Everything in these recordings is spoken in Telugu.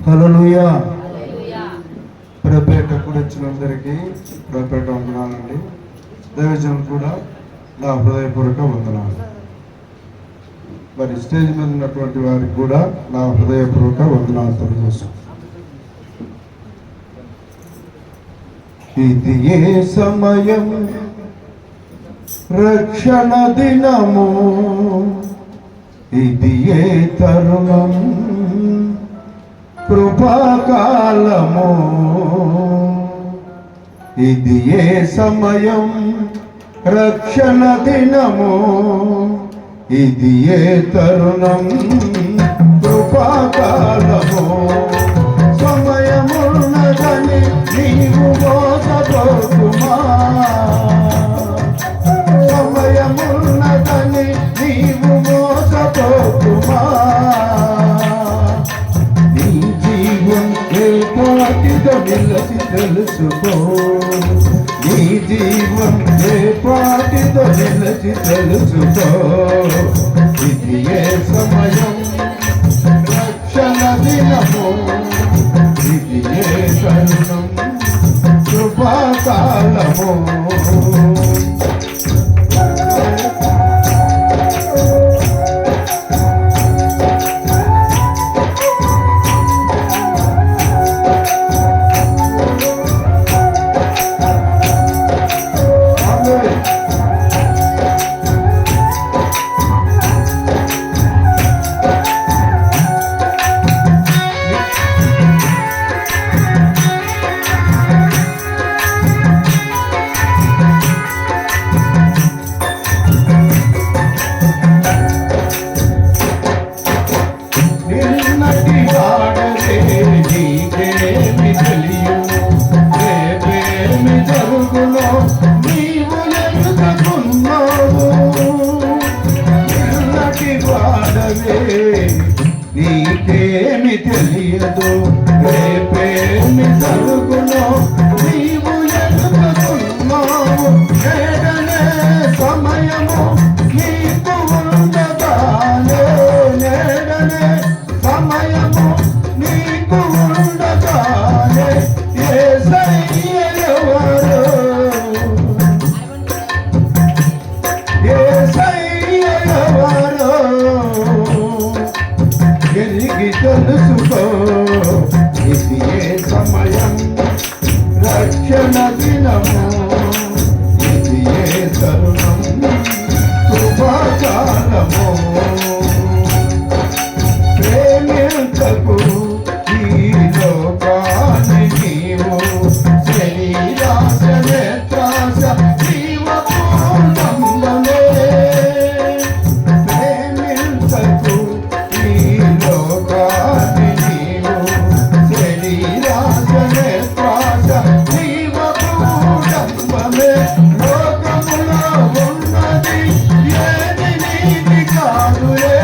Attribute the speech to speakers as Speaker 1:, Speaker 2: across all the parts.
Speaker 1: హల్లెలూయా. ప్రభుపేట కూడా వచ్చినందరికీ ప్రభుపేట వందనాలండి. దైవజనం కూడా నా హృదయపూర్వక వందనాలు. మరి స్టేజ్ మీద ఉన్నటువంటి వారికి కూడా నా హృదయపూర్వక వందనాలు తెలియజేస్తాను. ఇది ఏ సమయం, రక్షణ దినము, ఇది ఏ తరుణం, కృపాకాలము. ఇది ఏ సమయం, రక్షణ దినము, ఇది ఏ తరుణం, కృపాకాలము. సమయమున్నదని నీవు మోసపోకుమా, సమయమున్నదని నీవు మోసపోకుమా. నీ జీవం ఏ పాటిదో నిలసి తెలుసుకో, నీ జీవం ఏ పాటిదో నిలసి తెలుసుకో. ఇది ఏ సమయం, రక్షణ దినము, ఇది ఏ తరుణం, కృపాకాలము. నీకేమి తెలియదు, రేపేమి జరుగునో నీవు ఎదుగుతున్నావు. నేడనే సమయము నీకు ఉండగానే, నేడనే సమయము నీకు ఉండగానే. యేసయ్య ఎవరు, యేసయ్య ఎవరు ఎరిగి తెలుసుకో. ఇది ఏ సమయం, రక్షణ దినము, ఇది ఏ తరుణం, కృపాకాలము. ప్రేమించకు ఈ లోకాన్ని నీవు, శరీరాశ నేత్రాశ జీవపూర్ణంబమే. ప్రేమించకు ఈ లోకాన్ని నీవు, శరీరాశ నేత్రాశ జీవపూర్ణంబమే. లోకములో ఉన్నది ఏది నీది కాదులే,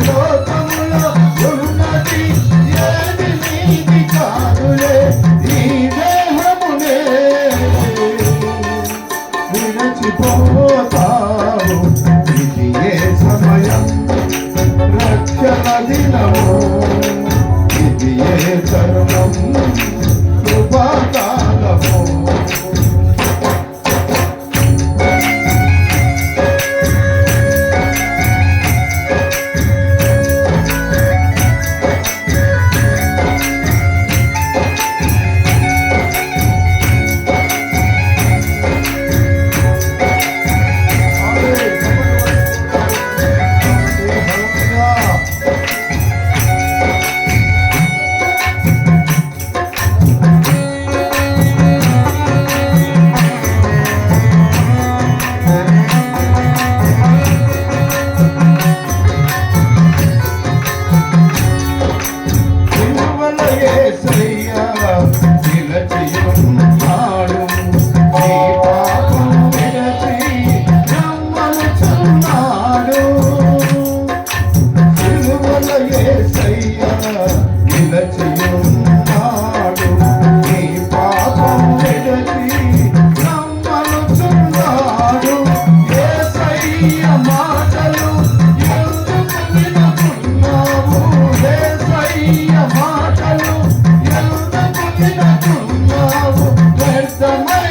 Speaker 1: లోకములో ఉన్నది ఏది నీది కాదులే. ఈ దేహమునే విరచిపోతావు. ఇది ఏ సమయం, రక్షణ దినము, ఇది ఏ తరుణం, కృపాకాలము.
Speaker 2: సమయ